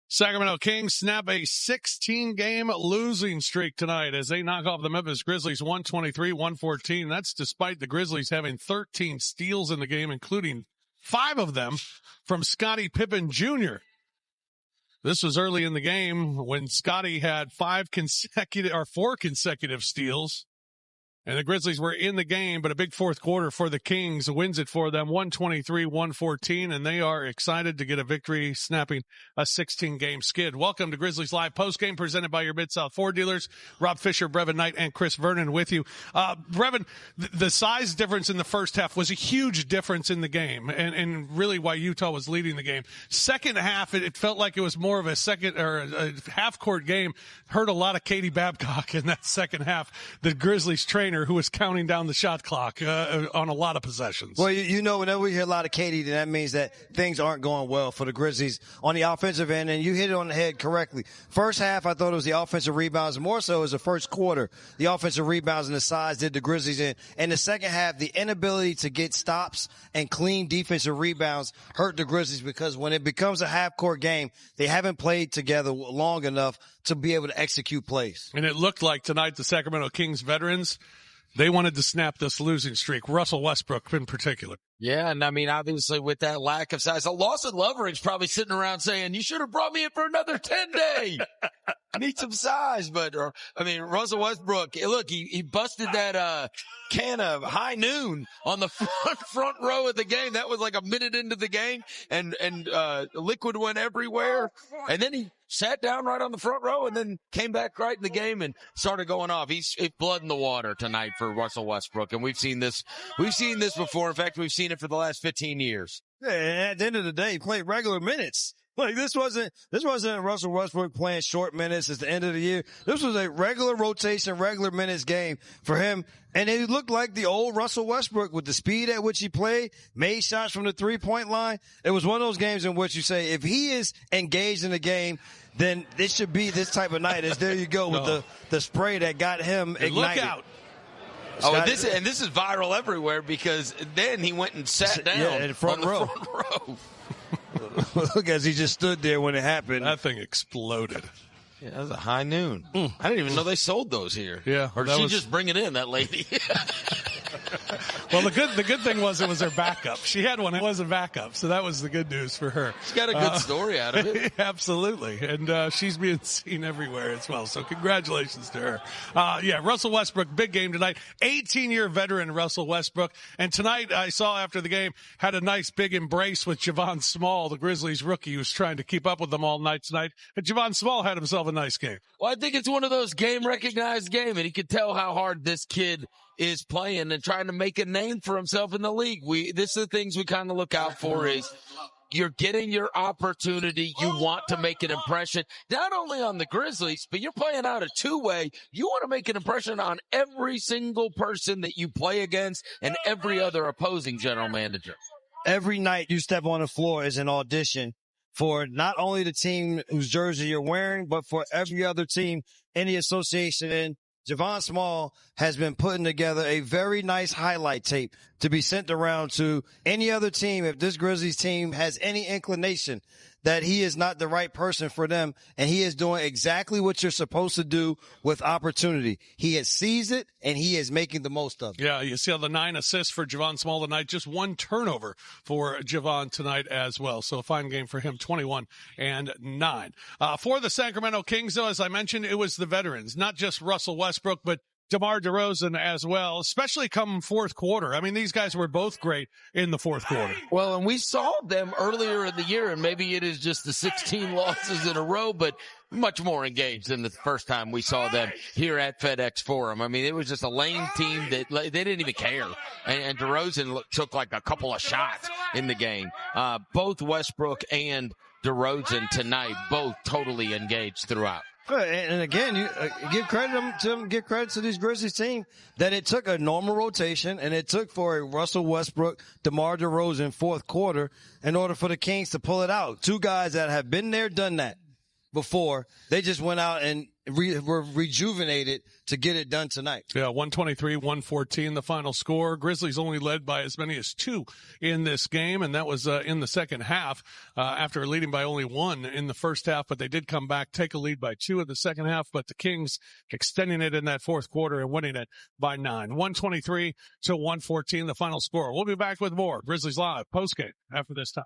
Sacramento Kings snap a 16-game losing streak tonight as they knock off the Memphis Grizzlies 123-114. That's despite the Grizzlies having 13 steals in the game, including 5 of them from Scottie Pippen Jr. This was early in the game when Scottie had 4 consecutive steals. And the Grizzlies were in the game, but a big fourth quarter for the Kings wins it for them, 123-114, and they are excited to get a victory, snapping a 16-game skid. Welcome to Grizzlies Live postgame, presented by your Mid-South Ford dealers. Rob Fisher, Brevin Knight, and Chris Vernon with you. Brevin, the size difference in the first half was a huge difference in the game, and really why Utah was leading the game. Second half, it felt like it was more of a half-court game. Heard a lot of Katie Babcock in that second half, the Grizzlies trainer, who was counting down the shot clock on a lot of possessions. Well, you know, whenever we hear a lot of Katie, then that means that things aren't going well for the Grizzlies on the offensive end, and you hit it on the head correctly. First half, I thought it was the offensive rebounds. More so as the first quarter, the offensive rebounds and the size did the Grizzlies in. And the second half, the inability to get stops and clean defensive rebounds hurt the Grizzlies, because when it becomes a half-court game, they haven't played together long enough to be able to execute plays. And it looked like tonight the Sacramento Kings veterans, they wanted to snap this losing streak. Russell Westbrook in particular. Yeah, and I mean, obviously with that lack of size, Lawson Loveridge probably sitting around saying, you should have brought me in for another 10-day. I need some size. But, Russell Westbrook, look, he busted that, can of high noon on the front row of the game. That was like a minute into the game, and liquid went everywhere. And then he sat down right on the front row and then came back right in the game and started going off. He's blood in the water tonight for Russell Westbrook. And we've seen this before. In fact, we've seen it for the last 15 years. Yeah, and at the end of the day, he played regular minutes. Like, this wasn't Russell Westbrook playing short minutes at the end of the year. This was a regular rotation, regular minutes game for him. And it looked like the old Russell Westbrook with the speed at which he played, made shots from the three-point line. It was one of those games in which you say, if he is engaged in the game, then it should be this type of night. As there you go with the spray that got him ignited. Look out. This is viral everywhere, because then he went and sat down in the front row. Look, as he just stood there when it happened. That thing exploded. Yeah, that was a high noon. I didn't even know they sold those here. Yeah. Or did she just bring it in, that lady? Well, the good thing was it was her backup. She had one. It was a backup, so that was the good news for her. She got a good story out of it. Absolutely, and she's being seen everywhere as well, so congratulations to her. Russell Westbrook, big game tonight. 18-year veteran Russell Westbrook, and tonight I saw after the game had a nice big embrace with Javon Small, the Grizzlies rookie, who's trying to keep up with them all night tonight. And Javon Small had himself a nice game. Well, I think it's one of those game-recognized games, and he could tell how hard this kid is playing and trying to make a name for himself in the league. This is the things we kind of look out for is you're getting your opportunity. You want to make an impression, not only on the Grizzlies, but you're playing out a two-way. You want to make an impression on every single person that you play against and every other opposing general manager. Every night you step on the floor is an audition for not only the team whose jersey you're wearing, but for every other team in the association. And Javon Small has been putting together a very nice highlight tape to be sent around to any other team. If this Grizzlies team has any inclination that he is not the right person for them, and he is doing exactly what you're supposed to do with opportunity. He has seized it, and he is making the most of it. Yeah, you see all the 9 assists for Javon Small tonight, just 1 turnover for Javon tonight as well. So a fine game for him, 21-9. For the Sacramento Kings, though, as I mentioned, it was the veterans, not just Russell Westbrook, but DeMar DeRozan as well, especially come fourth quarter. I mean, these guys were both great in the fourth quarter. Well, and we saw them earlier in the year, and maybe it is just the 16 losses in a row, but much more engaged than the first time we saw them here at FedExForum. I mean, it was just a lame team that they didn't even care. And DeRozan took like a couple of shots in the game. Both Westbrook and DeRozan tonight, both totally engaged throughout. And again, you give credit to them, give credit to this Grizzlies team that it took a normal rotation and it took for a Russell Westbrook, DeMar DeRozan fourth quarter in order for the Kings to pull it out. 2 guys that have been there, done that before. They just went out and were rejuvenated to get it done tonight. Yeah, 123-114, the final score. Grizzlies only led by as many as 2 in this game, and that was in the second half after leading by only 1 in the first half, but they did come back, take a lead by 2 in the second half, but the Kings extending it in that fourth quarter and winning it by 9. 123-114, the final score. We'll be back with more Grizzlies Live postgame after this time.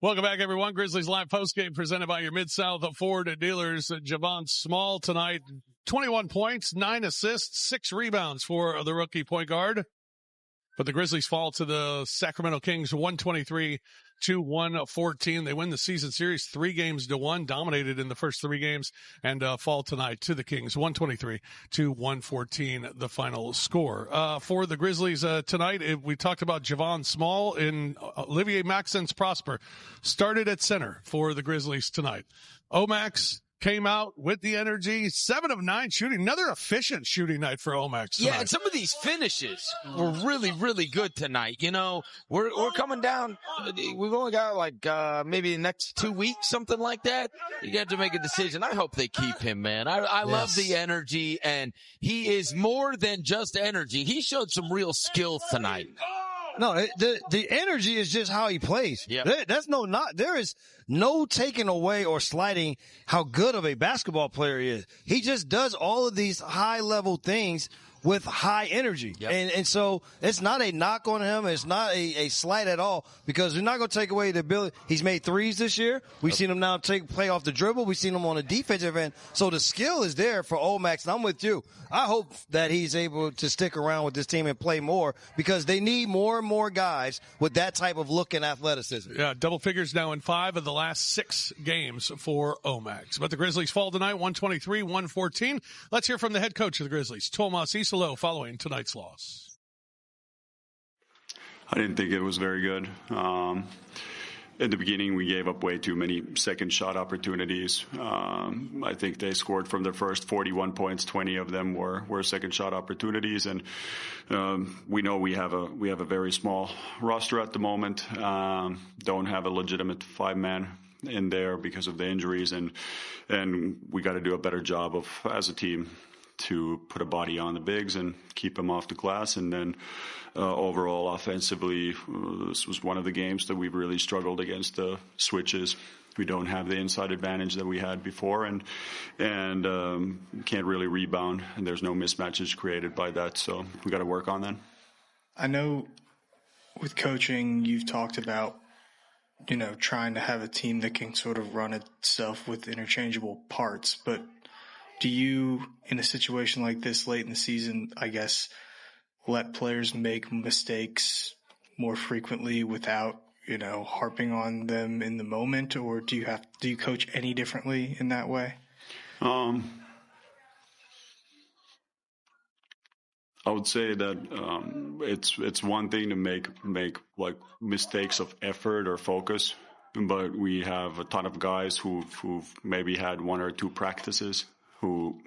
Welcome back, everyone. Grizzlies Live postgame presented by your Mid-South Ford dealers. Javon Small tonight, 21 points, 9 assists, 6 rebounds for the rookie point guard. But the Grizzlies fall to the Sacramento Kings 123-114. They win the season series 3-1, dominated in the first 3 games, and fall tonight to the Kings 123-114, the final score. For the Grizzlies tonight, we talked about Javon Small and Olivier Maxence Prosper started at center for the Grizzlies tonight. Omax came out with the energy, 7 of 9 shooting, another efficient shooting night for Omax tonight. Yeah, and some of these finishes were really, really good tonight. You know, we're coming down. We've only got like maybe the next 2 weeks, something like that. You have to make a decision. I hope they keep him, man. I love the energy, and he is more than just energy. He showed some real skills tonight. No, the energy is just how he plays. Yep. There is no taking away or slighting how good of a basketball player he is. He just does all of these high level things with high energy. Yep. And so it's not a knock on him. It's not a slight at all, because we're not going to take away the ability. He's made threes this year. We've seen him now play off the dribble. We've seen him on the defensive end. So the skill is there for Omax, and I'm with you. I hope that he's able to stick around with this team and play more, because they need more and more guys with that type of look and athleticism. Yeah, double figures now in 5 of the last 6 games for Omax. But the Grizzlies fall tonight, 123-114. Let's hear from the head coach of the Grizzlies, Tomas Isalo, following tonight's loss. I didn't think it was very good. In the beginning, we gave up way too many second shot opportunities. I think they scored from their first 41 points. 20 of them were second shot opportunities, and we know we have a very small roster at the moment. Don't have a legitimate 5-man in there because of the injuries, and we got to do a better job of, as a team, to put a body on the bigs and keep them off the glass. And then overall offensively, this was one of the games that we've really struggled against the switches. We don't have the inside advantage that we had before, and can't really rebound, and there's no mismatches created by that. So we got to work on that. I know with coaching, you've talked about, trying to have a team that can sort of run itself with interchangeable parts, but do you, in a situation like this late in the season, I guess, let players make mistakes more frequently without, harping on them in the moment, or do you coach any differently in that way? I would say that it's one thing to make like mistakes of effort or focus, but we have a ton of guys who've maybe had 1 or 2 practices. Who,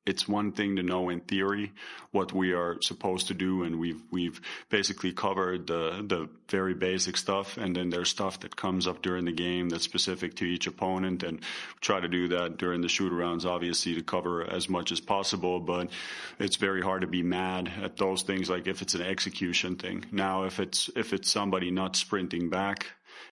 it's one thing to know in theory what we are supposed to do, and we've basically covered the very basic stuff, and then there's stuff that comes up during the game that's specific to each opponent, and try to do that during the shoot-arounds, obviously, to cover as much as possible. But it's very hard to be mad at those things, like if it's an execution thing. Now, if it's somebody not sprinting back,